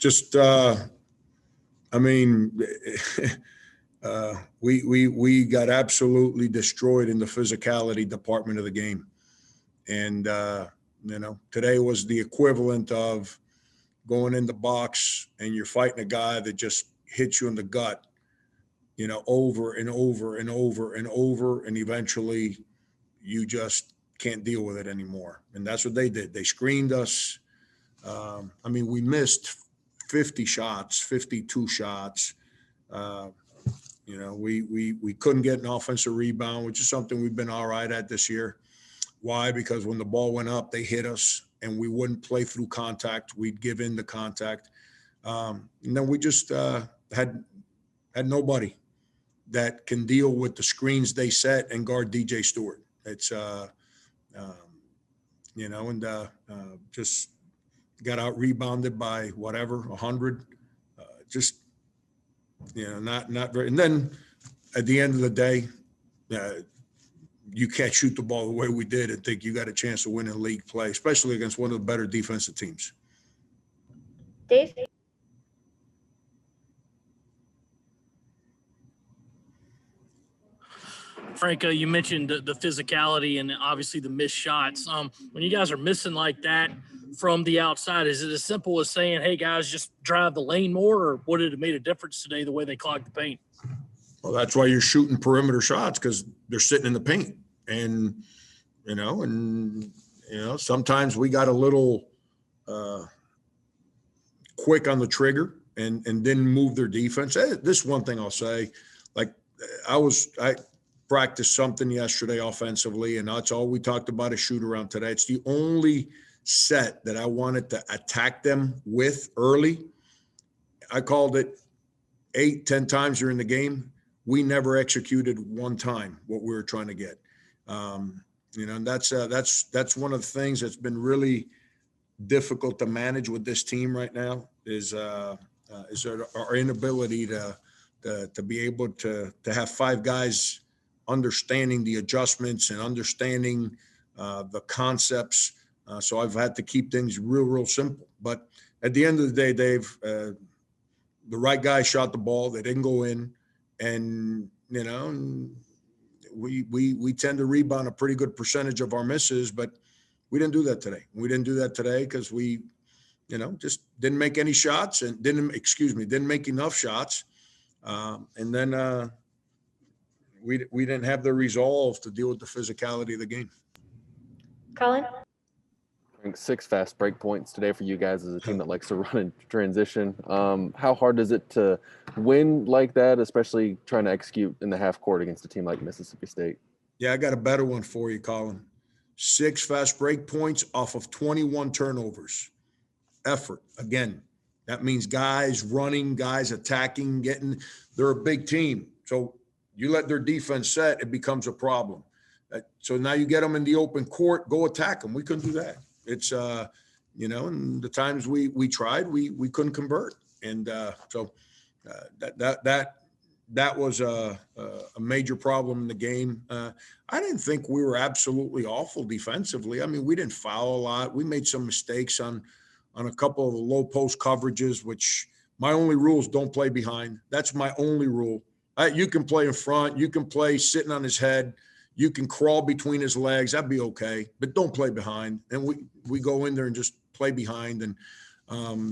just I mean, we got absolutely destroyed in the physicality department of the game, and today was the equivalent of going in the box and you're fighting a guy that just hits you in the gut, over and over and over and over, and eventually you just can't deal with it anymore. And that's what they did. They screened us. We missed 50 shots, 52 shots. We couldn't get an offensive rebound, which is something we've been all right at this year. Why? Because when the ball went up, they hit us, and we wouldn't play through contact. We'd give in the contact. And then we just had nobody that can deal with the screens they set and guard DJ Stewart. It's just got out rebounded by whatever 100. Not very. And then at the end of the day, you can't shoot the ball the way we did and think you got a chance to win in league play, especially against one of the better defensive teams. Dave? Franco, you mentioned the physicality and obviously the missed shots. When you guys are missing like that from the outside, is it as simple as saying, hey, guys, just drive the lane more, or would it have made a difference today the way they clogged the paint? Well, that's why you're shooting perimeter shots, because they're sitting in the paint. And, sometimes we got a little quick on the trigger and didn't move their defense. This one thing I'll say, like I practiced something yesterday offensively, and that's all we talked about is shoot around today. It's the only set that I wanted to attack them with early. I called it 8-10 times during the game. We never executed one time what we were trying to get. And that's one of the things that's been really difficult to manage with this team right now is our inability to be able to have five guys understanding the adjustments and understanding the concepts. So I've had to keep things real simple. But at the end of the day, Dave, the right guy shot the ball. They didn't go in. And, we tend to rebound a pretty good percentage of our misses, but we didn't do that today. We didn't do that today because we, just didn't make any shots and didn't make enough shots. And then we didn't have the resolve to deal with the physicality of the game. Colin? 6 fast break points today for you guys as a team that likes to run in transition. How hard is it to win like that, especially trying to execute in the half court against a team like Mississippi State? Yeah, I got a better one for you, Colin. 6 fast break points off of 21 turnovers. Effort. Again, that means guys running, guys attacking, they're a big team. So you let their defense set, it becomes a problem. So now you get them in the open court, go attack them. We couldn't do that. It's, and the times we tried, we couldn't convert. And so that was a major problem in the game. I didn't think we were absolutely awful defensively. I mean, we didn't foul a lot. We made some mistakes on a couple of the low post coverages, which my only rule is don't play behind. That's my only rule. You can play in front. You can play sitting on his head. You can crawl between his legs. That'd be okay, but don't play behind. And we go in there and just play behind. And, but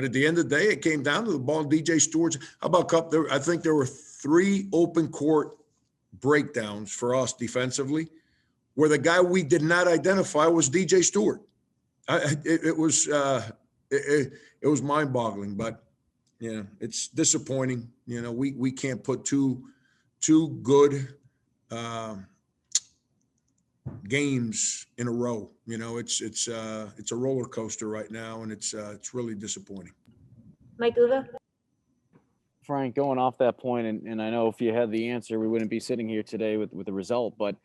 at the end of the day, it came down to the ball. DJ Stewart's. How about cup? I think there were 3 open court breakdowns for us defensively, where the guy we did not identify was DJ Stewart. It was mind-boggling, but it's disappointing. We can't put two good games in a row. It's a roller coaster right now, and it's really disappointing. Mike Uva? Frank, going off that point, and I know if you had the answer, we wouldn't be sitting here today with the result, but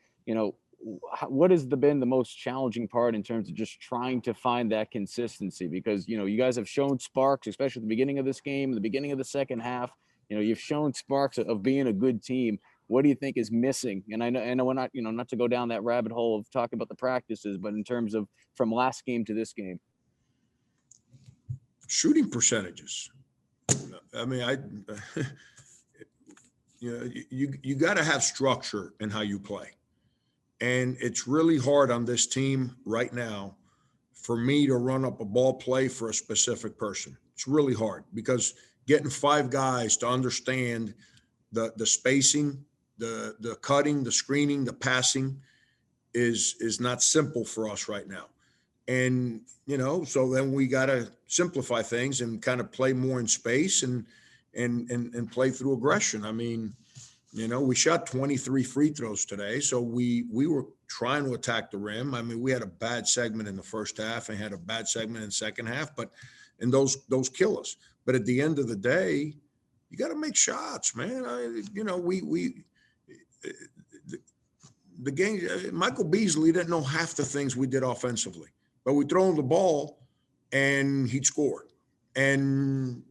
what has been the most challenging part in terms of just trying to find that consistency? Because, you guys have shown sparks, especially at the beginning of this game, the beginning of the second half. You've shown sparks of being a good team. What do you think is missing? And I know we're not, not to go down that rabbit hole of talking about the practices, but in terms of from last game to this game. shooting percentages. I mean, you got to have structure in how you play. And it's really hard on this team right now for me to run up a ball play for a specific person. It's really hard because getting 5 guys to understand the spacing, the cutting, the screening, the passing is not simple for us right now. And, so then we got to simplify things and kind of play more in space and play through aggression. I mean, we shot 23 free throws today. So we were trying to attack the rim. I mean, we had a bad segment in the first half and had a bad segment in the second half, and those kill us. But at the end of the day, you got to make shots, man. The game, Michael Beasley didn't know half the things we did offensively, but we throw him the ball and he'd score. And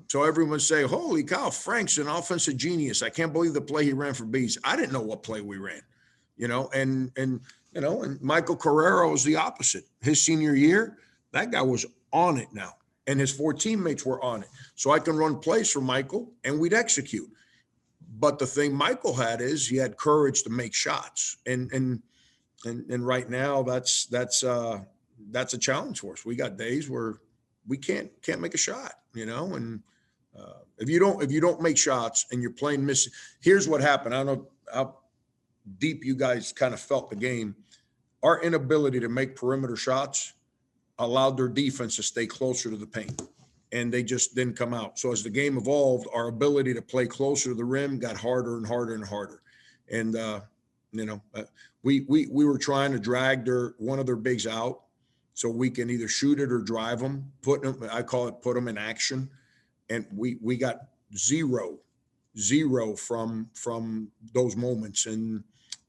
so everyone say, holy cow, Frank's an offensive genius. I can't believe the play he ran for Bees. I didn't know what play we ran, and Michael Carrero was the opposite. His senior year, that guy was on it now. And his 4 teammates were on it. So I can run plays for Michael and we'd execute. But the thing Michael had is he had courage to make shots. And right now that's a challenge for us. We got days where we can't make a shot, and if you don't make shots and you're playing missing, here's what happened. I don't know how deep you guys kind of felt the game. Our inability to make perimeter shots allowed their defense to stay closer to the paint, and they just didn't come out. So as the game evolved, our ability to play closer to the rim got harder and harder and harder. And, we were trying to drag one of their bigs out so we can either shoot it or drive them, put them in action. And we got zero from those moments. And,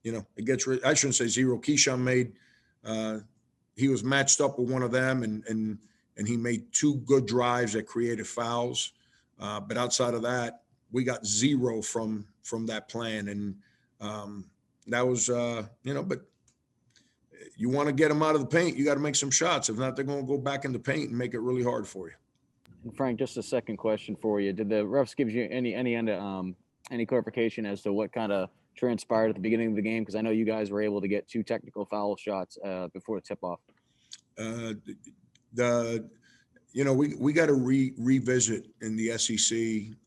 I shouldn't say zero. Keyshawn made, he was matched up with one of them and he made 2 good drives that created fouls. But outside of that, we got 0 from that plan. And that was, but you want to get them out of the paint, you got to make some shots. If not, they're going to go back in the paint and make it really hard for you. And Frank, just a second question for you. Did the refs give you any clarification as to what kind of transpired at the beginning of the game? Because I know you guys were able to get 2 technical foul shots before the tip-off. We got to revisit in the SEC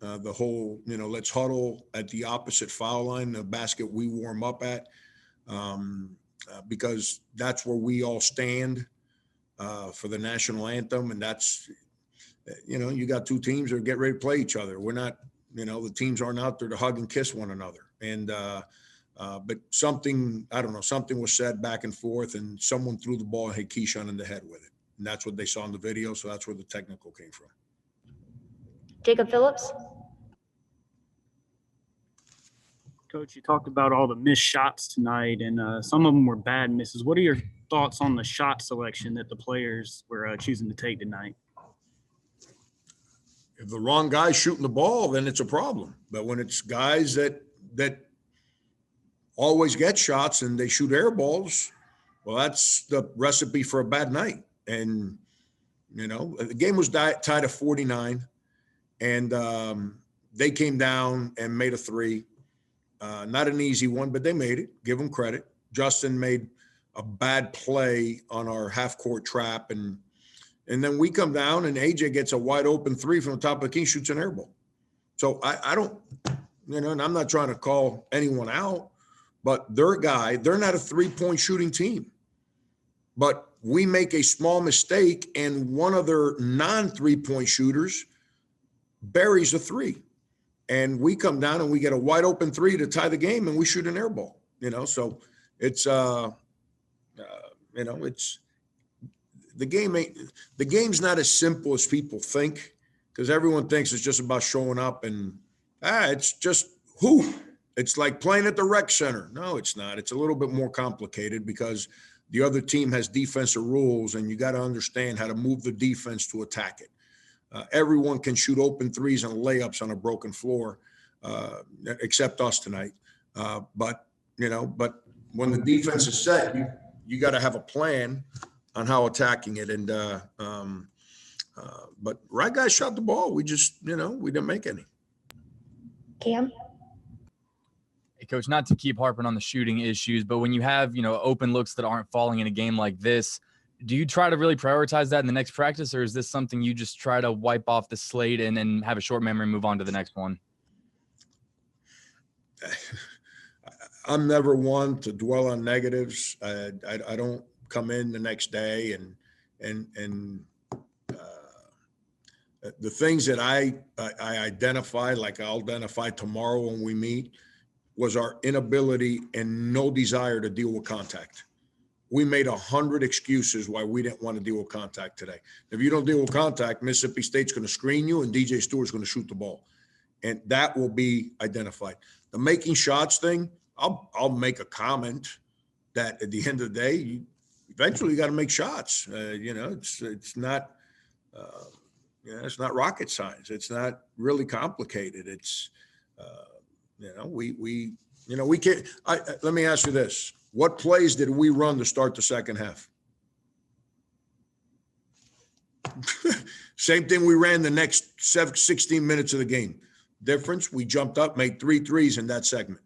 the whole, let's huddle at the opposite foul line, the basket we warm up at, because that's where we all stand for the national anthem. And that's, you got 2 teams that get ready to play each other. We're not, the teams aren't out there to hug and kiss one another. And, but something was said back and forth, and someone threw the ball and hit Keyshawn in the head with it. And that's what they saw in the video. So that's where the technical came from. Jacob Phillips. Coach, you talked about all the missed shots tonight, and some of them were bad misses. What are your thoughts on the shot selection that the players were choosing to take tonight? If the wrong guy's shooting the ball, then it's a problem. But when it's guys that always get shots and they shoot air balls, well, that's the recipe for a bad night. And, the game was tied at 49, and they came down and made a 3. Not an easy one, but they made it. Give them credit. Justin made a bad play on our half-court trap, and then we come down and AJ gets a wide open 3 from the top of the key, shoots an air ball. So I don't, and I'm not trying to call anyone out, but they're not a 3-point shooting team. But we make a small mistake and one of their non-3-point shooters buries a 3. And we come down and we get a wide open 3 to tie the game, and we shoot an air ball, so it's, it's the game's not as simple as people think, because everyone thinks it's just about showing up and it's just hoop. It's like playing at the rec center. No, it's not. It's a little bit more complicated because the other team has defensive rules, and you got to understand how to move the defense to attack it. Everyone can shoot open 3s and layups on a broken floor, except us tonight. But when the defense is set, you got to have a plan on how attacking it. And But right guys shot the ball. We just, we didn't make any. Cam? Hey, Coach, not to keep harping on the shooting issues, but when you have, open looks that aren't falling in a game like this, do you try to really prioritize that in the next practice, or is this something you just try to wipe off the slate and then have a short memory and move on to the next one? I'm never one to dwell on negatives. I don't come in the next day and the things that I identify, like I'll identify tomorrow when we meet, was our inability and no desire to deal with contact. We made 100 excuses why we didn't want to deal with contact today. If you don't deal with contact, Mississippi State's going to screen you and DJ Stewart's going to shoot the ball. And that will be identified. The making shots thing, I'll make a comment that at the end of the day, eventually you got to make shots. It's not it's not rocket science. It's not really complicated. It's we can't. Let me ask you this: what plays did we run to start the second half? Same thing we ran the next 16 minutes of the game. Difference: we jumped up, made 3 threes in that segment,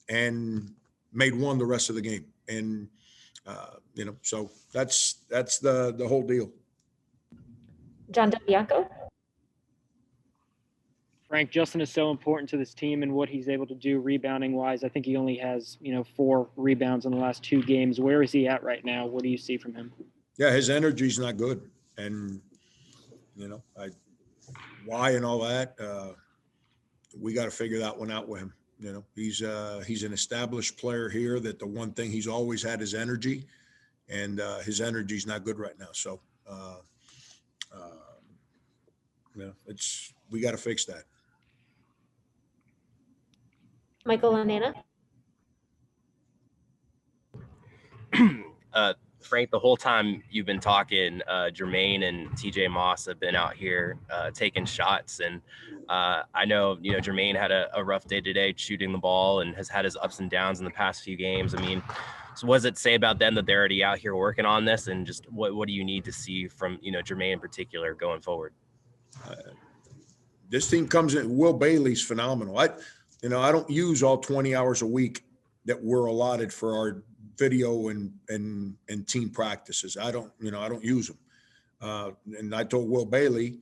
and made 1 the rest of the game. And so that's the whole deal. John DeBianco? Frank, Justin is so important to this team and what he's able to do rebounding wise. I think he only has, 4 rebounds in the last 2 games. Where is he at right now? What do you see from him? Yeah, his energy's not good. And, why and all that, we got to figure that one out with him. He's an established player here that the one thing he's always had is energy, and his energy's not good right now. So, we got to fix that. Michael Lanana? Frank, the whole time you've been talking, Jermaine and TJ Moss have been out here taking shots. And I know, Jermaine had a rough day today shooting the ball and has had his ups and downs in the past few games. I mean, so what does it say about them that they're already out here working on this? And just what do you need to see from, Jermaine in particular going forward? This team comes in. Will Bailey's phenomenal. I don't use all 20 hours a week that we're allotted for our video and team practices. I don't use them. And I told Will Bailey,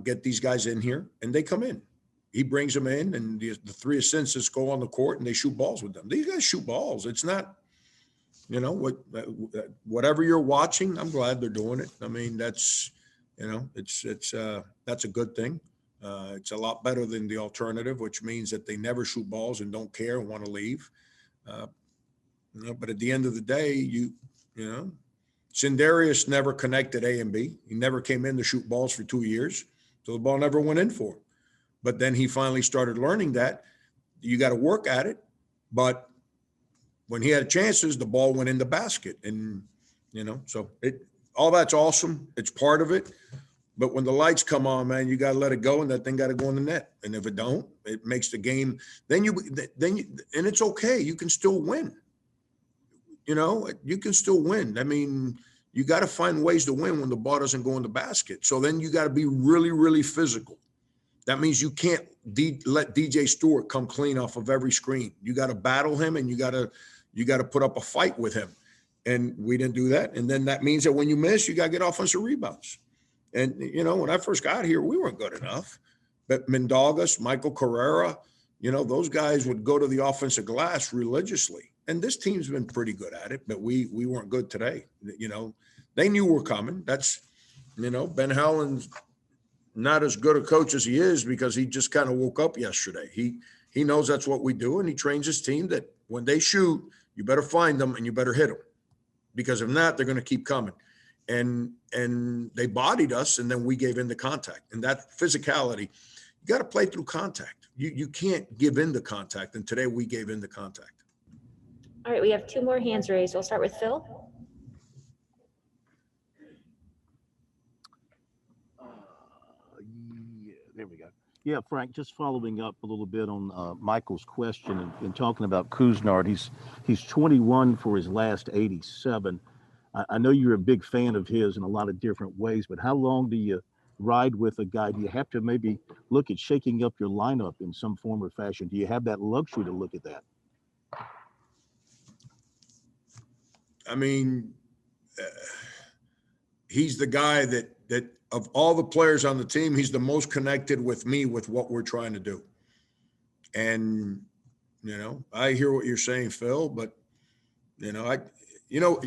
get these guys in here, and they come in. He brings them in, and the 3 assistants go on the court and they shoot balls with them. These guys shoot balls. It's not, whatever you're watching, I'm glad they're doing it. I mean, that's, that's a good thing. It's a lot better than the alternative, which means that they never shoot balls and don't care and want to leave. But at the end of the day, Sindarius never connected A and B. He never came in to shoot balls for 2 years, so the ball never went in for him. But then he finally started learning that you got to work at it. But when he had chances, the ball went in the basket, and so all that's awesome. It's part of it. But when the lights come on, man, you got to let it go, and that thing got to go in the net. And if it don't, it makes the game. Then and it's okay. You can still win. You can still win. I mean, you got to find ways to win when the ball doesn't go in the basket. So then you got to be really, really physical. That means you can't let DJ Stewart come clean off of every screen. You got to battle him, and you got to put up a fight with him. And we didn't do that. And then that means that when you miss, you got to get offensive rebounds. And, when I first got here, we weren't good enough. But Mendogas, Michael Carrera, those guys would go to the offensive glass religiously. And this team's been pretty good at it, but we weren't good today. They knew we're coming. That's, Ben Howland's not as good a coach as he is because he just kind of woke up yesterday. He knows that's what we do, and he trains his team that when they shoot, you better find them and you better hit them. Because if not, they're going to keep coming. And they bodied us, and then we gave in the contact. And that physicality, you got to play through contact. You can't give in the contact, and today we gave in the contact. All right, we have 2 more hands raised. We'll start with Phil. There we go. Yeah, Frank, just following up a little bit on Michael's question and talking about Couisnard. He's 21 for his last 87. I know you're a big fan of his in a lot of different ways, but how long do you ride with a guy? Do you have to maybe look at shaking up your lineup in some form or fashion? Do you have that luxury to look at that? I mean, he's the guy that of all the players on the team, he's the most connected with me with what we're trying to do. And, you know, I hear what you're saying, Phil, but, you know,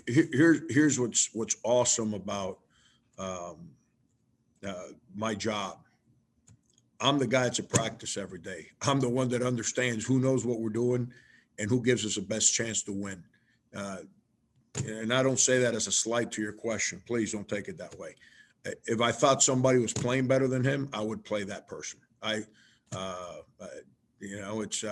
here's what's awesome about my job. I'm the guy that's at practice every day. I'm the one that understands who knows what we're doing and who gives us the best chance to win. And I don't say that as a slight to your question. Please don't take it that way. If I thought somebody was playing better than him, I would play that person. You know, it's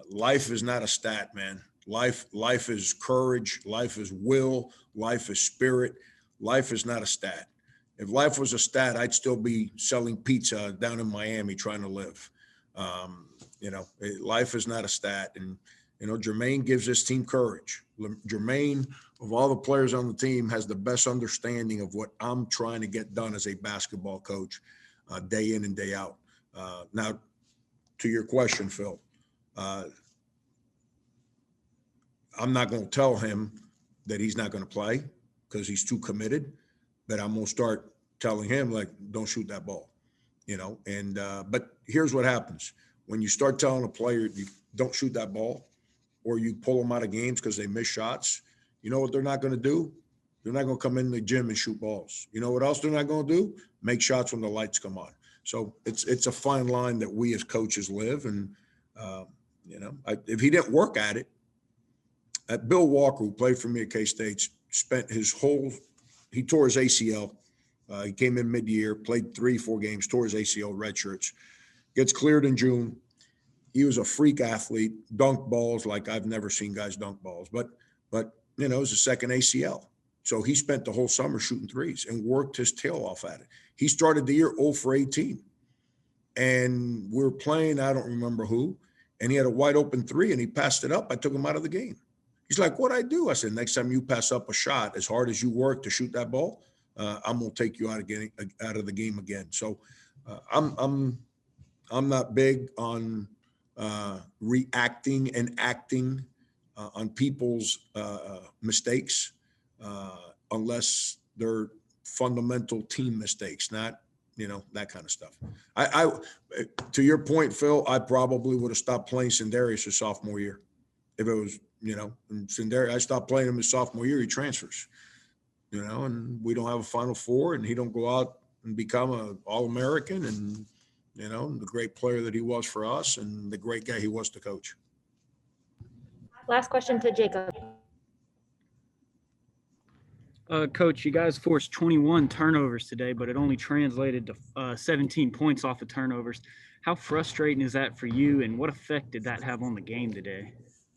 life is not a stat, man. Life is courage. Life is will. Life is spirit. Life is not a stat. If life was a stat, I'd still be selling pizza down in Miami trying to live. You know, life is not a stat. And, you know, Jermaine gives this team courage. Jermaine, of all the players on the team, has the best understanding of what I'm trying to get done as a basketball coach day in and day out. Now, to your question, Phil, I'm not going to tell him that he's not going to play because he's too committed, but I'm going to start telling him, like, don't shoot that ball, you know? And, but here's what happens. When you start telling a player, you don't shoot that ball, or you pull them out of games because they miss shots, you know what they're not going to do? They're not going to come in the gym and shoot balls. You know what else they're not going to do? Make shots when the lights come on. So it's a fine line that we as coaches live. And, you know, if he didn't work at it, Bill Walker, who played for me at K-State, spent he tore his ACL. He came in mid-year, played 3-4 games, tore his ACL, red shirts, gets cleared in June. He was a freak athlete, dunked balls like I've never seen guys dunk balls. But you know, it was a second ACL. So he spent the whole summer shooting threes and worked his tail off at it. He started the year 0 for 18. And we were playing, I don't remember who, and he had a wide open three and he passed it up. I took him out of the game. He's like, what'd I do? I said, next time you pass up a shot, as hard as you work to shoot that ball, I'm going to take you out of the game again. So I'm not big on reacting and acting on people's mistakes unless they're fundamental team mistakes, not, you know, that kind of stuff. I to your point, Phil, I probably would have stopped playing Sindarius his sophomore year. If it was, you know, and Sindarius, I stopped playing him his sophomore year, he transfers, you know, and we don't have a Final Four and he don't go out and become an All-American and, you know, the great player that he was for us and the great guy he was to coach. Last question to Jacob. Coach, you guys forced 21 turnovers today, but it only translated to 17 points off of turnovers. How frustrating is that for you, and what effect did that have on the game today?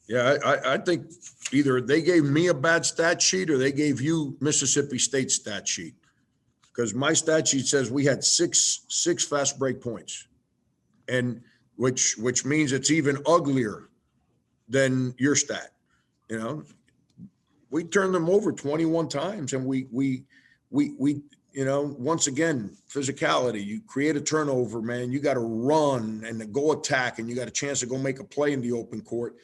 Yeah, I think either they gave me a bad stat sheet or they gave you Mississippi State's stat sheet, because my stat sheet says we had six fast break points, and which means it's even uglier than your stat. You know, we turned them over 21 times, and we you know, once again, physicality. You create a turnover, man. You got to run and go attack, and you got a chance to go make a play in the open court.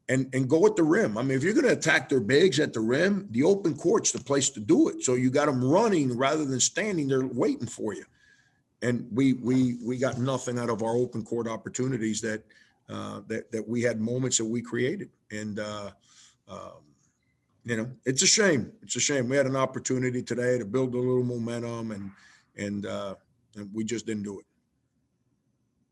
And go at the rim. I mean, if you're going to attack their bigs at the rim, the open court's the place to do it. So you got them running rather than standing there waiting for you. And we got nothing out of our open court opportunities that we had moments that we created. And you know, it's a shame. It's a shame. We had an opportunity today to build a little momentum, and we just didn't do it.